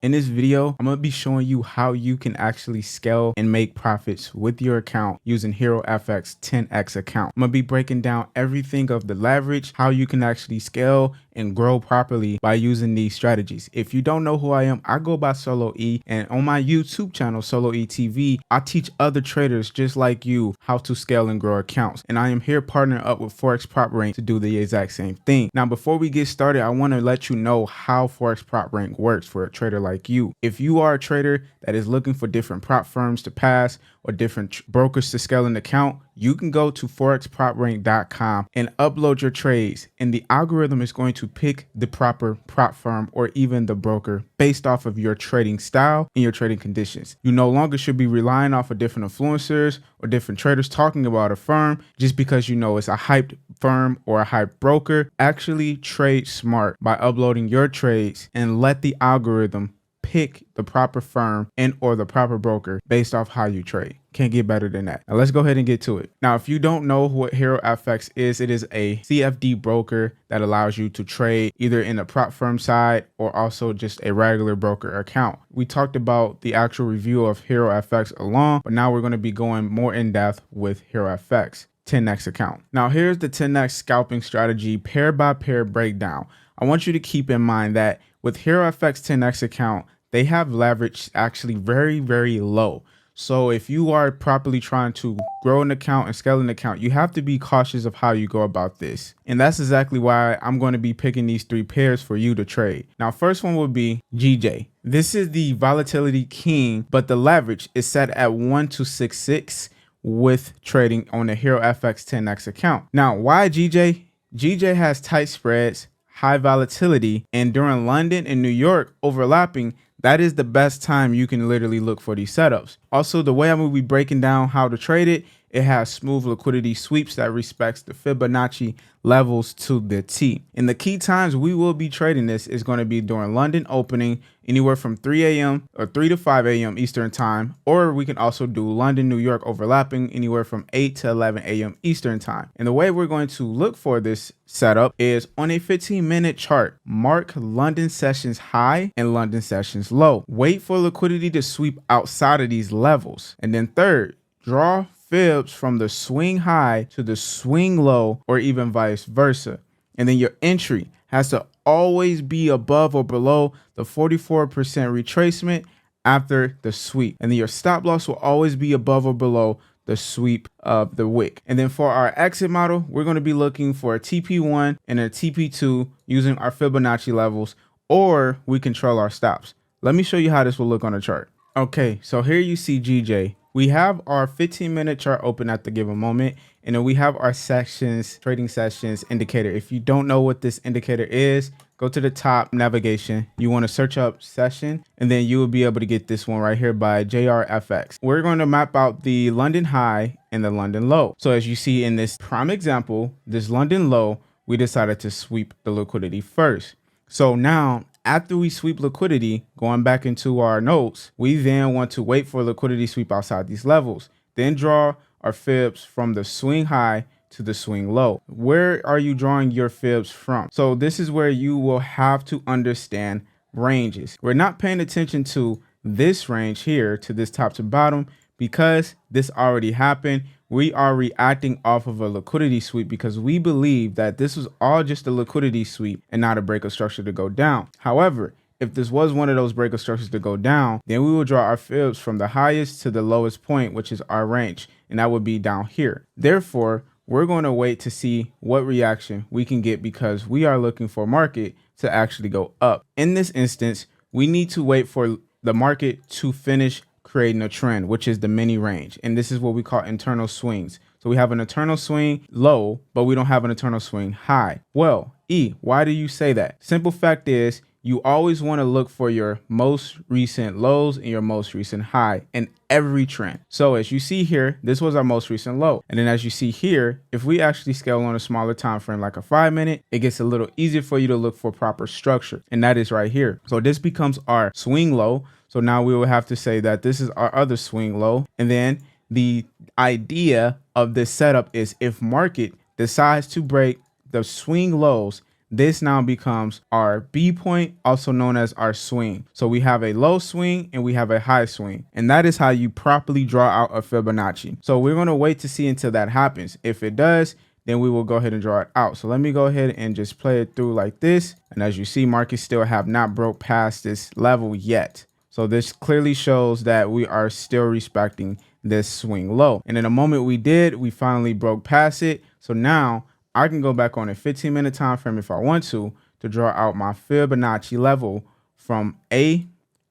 In this video, I'm going to be showing you how you can actually scale and make profits with your account using HeroFX 10X account. I'm going to be breaking down everything of the leverage, how you can actually scale and grow properly by using these strategies. If you don't know who I am, I go by Solo E, and on my YouTube channel, Solo E TV, I teach other traders just like you how to scale and grow accounts. And I am here partnering up with ForexPropRank to do the exact same thing. Now, before we get started, I want to let you know how ForexPropRank works for a trader like you. If you are a trader that is looking for different prop firms to pass or different brokers to scale an account, you can go to ForexPropRank.com and upload your trades, and the algorithm is going to pick the proper prop firm or even the broker based off of your trading style and your trading conditions. You no longer should be relying off of different influencers or different traders talking about a firm just because you know it's a hyped firm or a hyped broker. Actually trade smart by uploading your trades and let the algorithm pick the proper firm and or the proper broker based off how you trade. Can't get better than that. Now let's go ahead and get to it. Now, if you don't know what HeroFX is, it is a CFD broker that allows you to trade either in the prop firm side or also just a regular broker account. We talked about the actual review of HeroFX alone, but now we're going to be going more in depth with HeroFX 10X account. Now here's the 10X scalping strategy pair by pair breakdown. I want you to keep in mind that with HeroFX 10X account, they have leverage actually very, very low. So if you are properly trying to grow an account and scale an account, you have to be cautious of how you go about this. And that's exactly why I'm going to be picking these three pairs for you to trade. Now, first one would be GJ. This is the volatility king, but the leverage is set at 1-6-6 with trading on the HeroFX 10X account. Now, why GJ? GJ has tight spreads, high volatility, and during London and New York overlapping, that is the best time you can literally look for these setups. Also, the way I'm going to be breaking down how to trade it, it has smooth liquidity sweeps that respects the Fibonacci levels to the T. And the key times we will be trading this is going to be during London opening, anywhere from 3 a.m. or 3 to 5 a.m. Eastern time, or we can also do London, New York overlapping anywhere from 8 to 11 a.m. Eastern time. And the way we're going to look for this setup is on a 15-minute chart, mark London sessions high and London sessions low. Wait for liquidity to sweep outside of these levels. And then third, draw fibs from the swing high to the swing low or even vice versa. And then your entry has to always be above or below the 44% retracement after the sweep. And then your stop loss will always be above or below the sweep of the wick. And then for our exit model, we're going to be looking for a TP1 and a TP2 using our Fibonacci levels, or we control our stops. Let me show you how this will look on a chart. Okay, so here you see GJ. We have our 15-minute chart open at the given moment, and then we have our sessions, trading sessions indicator. If you don't know what this indicator is, go to the top navigation. You want to search up session, and then you will be able to get this one right here by JRFX. We're going to map out the London high and the London low. So as you see in this prime example, this London low, we decided to sweep the liquidity first. So now, after we sweep liquidity, going back into our notes, we then want to wait for liquidity sweep outside these levels, then draw our fibs from the swing high to the swing low. Where are you drawing your fibs from? So this is where you will have to understand ranges. We're not paying attention to this range here, to this top to bottom, because this already happened. We are reacting off of a liquidity sweep because we believe that this was all just a liquidity sweep and not a break of structure to go down. However, if this was one of those break of structures to go down, then we will draw our fibs from the highest to the lowest point, which is our range, and that would be down here. Therefore, we're going to wait to see what reaction we can get because we are looking for market to actually go up. In this instance, we need to wait for the market to finish creating a trend, which is the mini range. And this is what we call internal swings. So we have an internal swing low, but we don't have an internal swing high. Well, E, why do you say that? Simple fact is you always want to look for your most recent lows and your most recent high in every trend. So as you see here, this was our most recent low. And then as you see here, if we actually scale on a smaller time frame, like a 5-minute, it gets a little easier for you to look for proper structure. And that is right here. So this becomes our swing low. So now we will have to say that this is our other swing low. And then the idea of this setup is if market decides to break the swing lows, this now becomes our B point, also known as our swing. So we have a low swing and we have a high swing, and that is how you properly draw out a Fibonacci. So we're going to wait to see until that happens. If it does, then we will go ahead and draw it out. So let me go ahead and just play it through like this. And as you see, markets still have not broke past this level yet. So this clearly shows that we are still respecting this swing low. And in the moment we did, we finally broke past it. So now I can go back on a 15-minute time frame if I want to draw out my Fibonacci level from A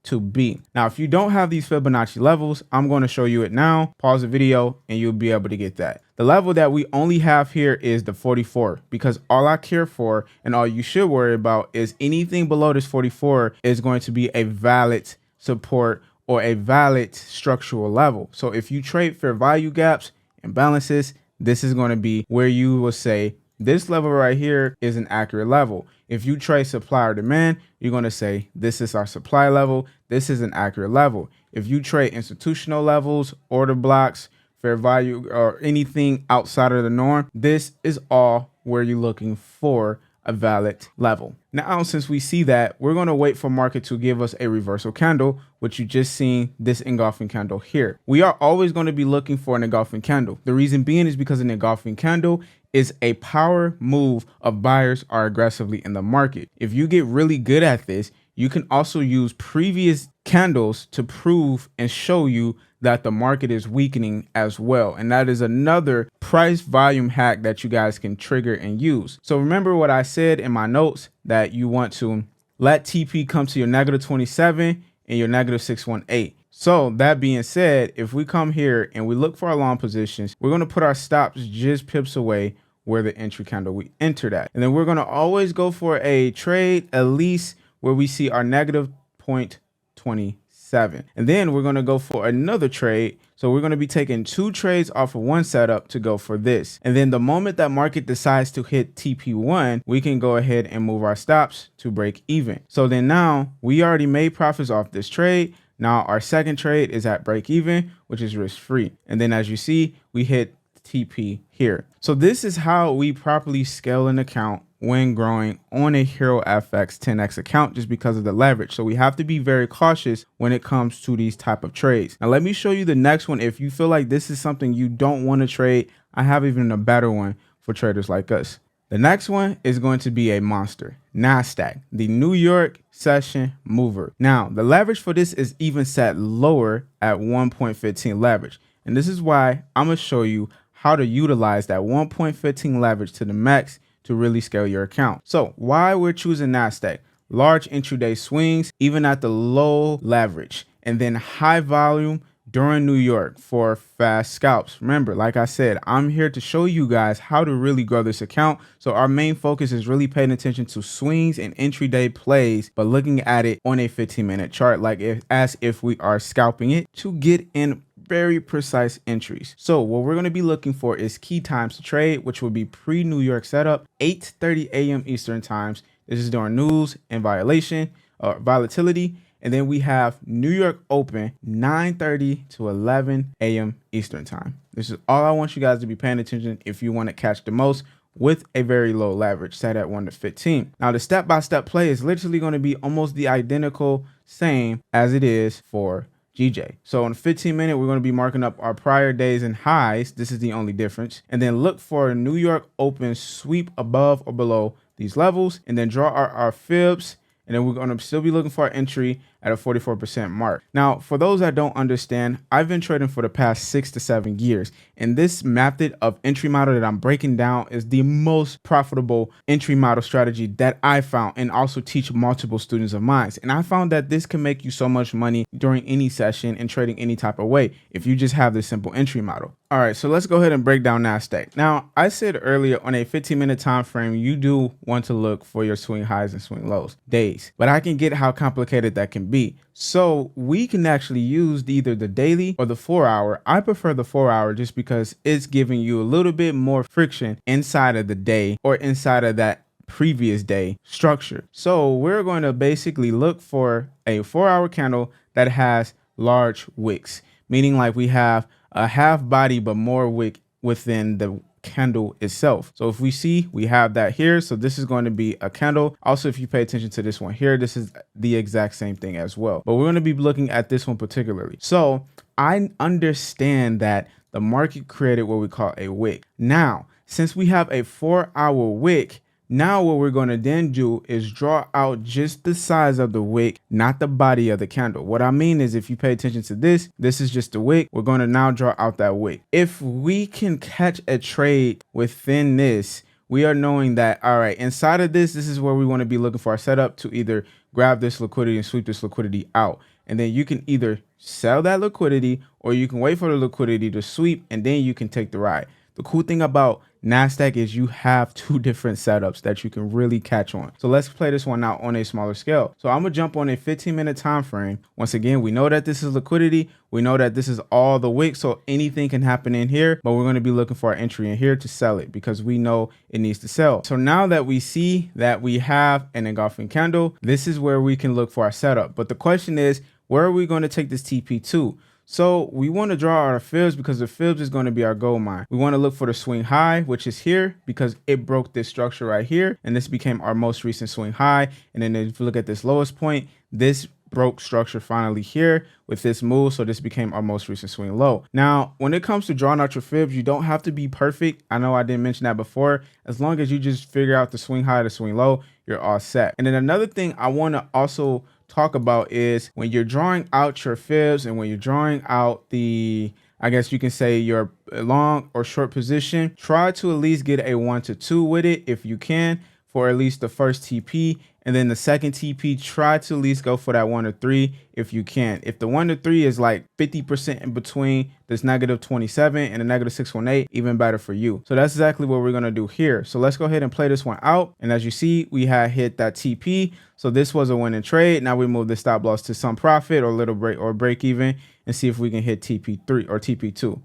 to B. Now, if you don't have these Fibonacci levels, I'm going to show you it now. Pause the video and you'll be able to get that. The level that we only have here is the 44, because all I care for and all you should worry about is anything below this 44 is going to be a valid support or a valid structural level. So if you trade fair value gaps and balances, this is going to be where you will say this level right here is an accurate level. If you trade supply or demand, you're going to say this is our supply level. This is an accurate level. If you trade institutional levels, order blocks, fair value, or anything outside of the norm, this is all where you're looking for a valid level. Now, since we see that, we're going to wait for market to give us a reversal candle, which you just seen this engulfing candle here. We are always going to be looking for an engulfing candle. The reason being is because an engulfing candle is a power move of buyers are aggressively in the market. If you get really good at this, you can also use previous candles to prove and show you that the market is weakening as well. And that is another price volume hack that you guys can trigger and use. So remember what I said in my notes, that you want to let TP come to your -27 and your -618. So that being said, if we come here and we look for our long positions, we're going to put our stops just pips away where the entry candle we entered at. And then we're going to always go for a trade at least where we see our -0.27. And then we're going to go for another trade. So we're going to be taking 2 trades off of one setup to go for this. And then the moment that market decides to hit TP1, we can go ahead and move our stops to break even. So then now we already made profits off this trade. Now our second trade is at break even, which is risk free. And then as you see, we hit TP here. So this is how we properly scale an account when growing on a HeroFX 10x account, just because of the leverage. So we have to be very cautious when it comes to these type of trades. Now let me show you the next one. If you feel like this is something you don't want to trade, I have even a better one for traders like us. The next one is going to be a monster, NASDAQ, the New York Session Mover. Now the leverage for this is even set lower at 1.15 leverage. And this is why I'm going to show you how to utilize that 1.15 leverage to the max to really scale your account. So why we're choosing NASDAQ: large intraday swings, even at the low leverage, and then high volume during New York for fast scalps. Remember, like I said, I'm here to show you guys how to really grow this account. So our main focus is really paying attention to swings and intraday plays, but looking at it on a 15-minute chart, as if we are scalping it to get in very precise entries. So what we're going to be looking for is key times to trade, which will be pre-New York setup, 8:30 a.m. Eastern times. This is during news and volatility. And then we have New York open 9:30 to 11 a.m. Eastern time. This is all I want you guys to be paying attention if you want to catch the most with a very low leverage set at 1-15. Now the step-by-step play is literally going to be almost the identical same as it is for GJ. So in 15-minute, we're going to be marking up our prior days and highs. This is the only difference. And then look for a New York open sweep above or below these levels, and then draw our fibs. And then we're going to still be looking for our entry at a 44% mark. Now, for those that don't understand, I've been trading for the past 6 to 7 years. And this method of entry model that I'm breaking down is the most profitable entry model strategy that I found, and also teach multiple students of mine. And I found that this can make you so much money during any session and trading any type of way if you just have this simple entry model. All right, so let's go ahead and break down NASDAQ. Now, I said earlier on a 15-minute time frame, you do want to look for your swing highs and swing lows days, but I can get how complicated that can be. So we can actually use either the daily or the 4-hour. I prefer the 4-hour just because it's giving you a little bit more friction inside of the day or inside of that previous day structure. So we're going to basically look for a 4-hour candle that has large wicks, meaning like we have a half body but more wick within the candle itself. So if we see, we have that here. So this is going to be a candle. Also, if you pay attention to this one here, this is the exact same thing as well. But we're going to be looking at this one particularly. So I understand that the market created what we call a wick. Now, since we have a 4-hour wick, now what we're going to then do is draw out just the size of the wick, not the body of the candle. What I mean is, if you pay attention to this, this is just the wick. We're going to now draw out that wick. If we can catch a trade within this, we are knowing that, all right, inside of this is where we want to be looking for our setup to either grab this liquidity and sweep this liquidity out. And then you can either sell that liquidity or you can wait for the liquidity to sweep and then you can take the ride. The cool thing about NASDAQ is you have 2 different setups that you can really catch on. So let's play this one out on a smaller scale. So I'm gonna jump on a 15-minute time frame. Once again, we know that this is liquidity. We know that this is all the wick, so anything can happen in here, but we're gonna be looking for our entry in here to sell it because we know it needs to sell. So now that we see that we have an engulfing candle, this is where we can look for our setup. But the question is, where are we going to take this TP to? So we want to draw our fibs because the fibs is going to be our gold mine. We want to look for the swing high, which is here because it broke this structure right here. And this became our most recent swing high. And then if you look at this lowest point, this broke structure finally here with this move. So this became our most recent swing low. Now, when it comes to drawing out your fibs, you don't have to be perfect. I know I didn't mention that before. As long as you just figure out the swing high, the swing low, you're all set. And then another thing I want to also talk about is when you're drawing out your fibs and when you're drawing out the, I guess you can say, your long or short position, try to at least get a 1 to 2 with it if you can for at least the first TP. And then the second TP, try to at least go for that 1 to 3 if you can. If the 1 to 3 is like 50% in between this -27 and a -618, even better for you. So that's exactly what we're going to do here. So let's go ahead and play this one out. And as you see, we had hit that TP. So this was a winning trade. Now we move the stop loss to some profit or little break even and see if we can hit TP3 or TP2.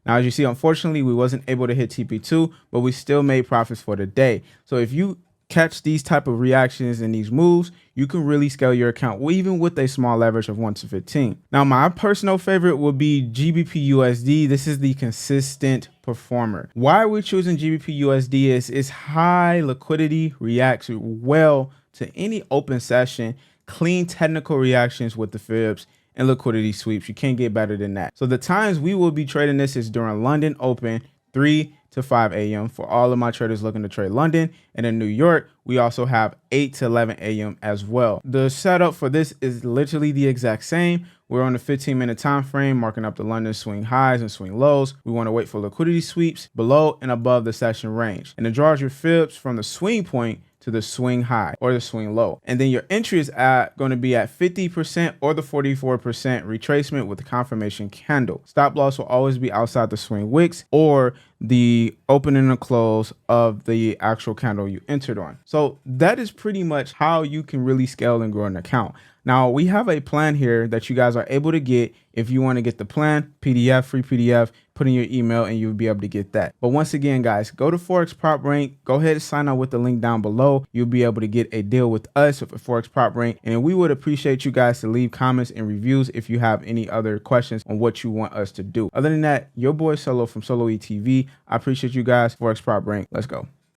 Now, as you see, unfortunately, we wasn't able to hit TP2, but we still made profits for the day. So if you catch these type of reactions and these moves, you can really scale your account even with a small leverage of 1 to 15. Now, my personal favorite would be GBPUSD. This is the consistent performer. Why we're choosing GBPUSD is its high liquidity, reacts well to any open session, clean technical reactions with the fibs, and liquidity sweeps. You can't get better than that. So the times we will be trading this is during London Open, 3 to 5 a.m. for all of my traders looking to trade London. And in New York, we also have 8 to 11 a.m. as well. The setup for this is literally the exact same. We're on a 15-minute time frame, marking up the London swing highs and swing lows. We want to wait for liquidity sweeps below and above the session range. And it draws your fibs from the swing point to the swing high or the swing low. And then your entry is going to be at 50% or the 44% retracement with the confirmation candle. Stop loss will always be outside the swing wicks or the opening and close of the actual candle you entered on. So that is pretty much how you can really scale and grow an account. Now we have a plan here that you guys are able to get. If you want to get the plan, PDF, free PDF, put in your email and you'll be able to get that. But once again, guys, go to ForexPropRank, go ahead and sign up with the link down below. You'll be able to get a deal with us with ForexPropRank. And we would appreciate you guys to leave comments and reviews if you have any other questions on what you want us to do. Other than that, your boy Solo from Solo ETV. I appreciate you guys. ForexPropRank. Let's go.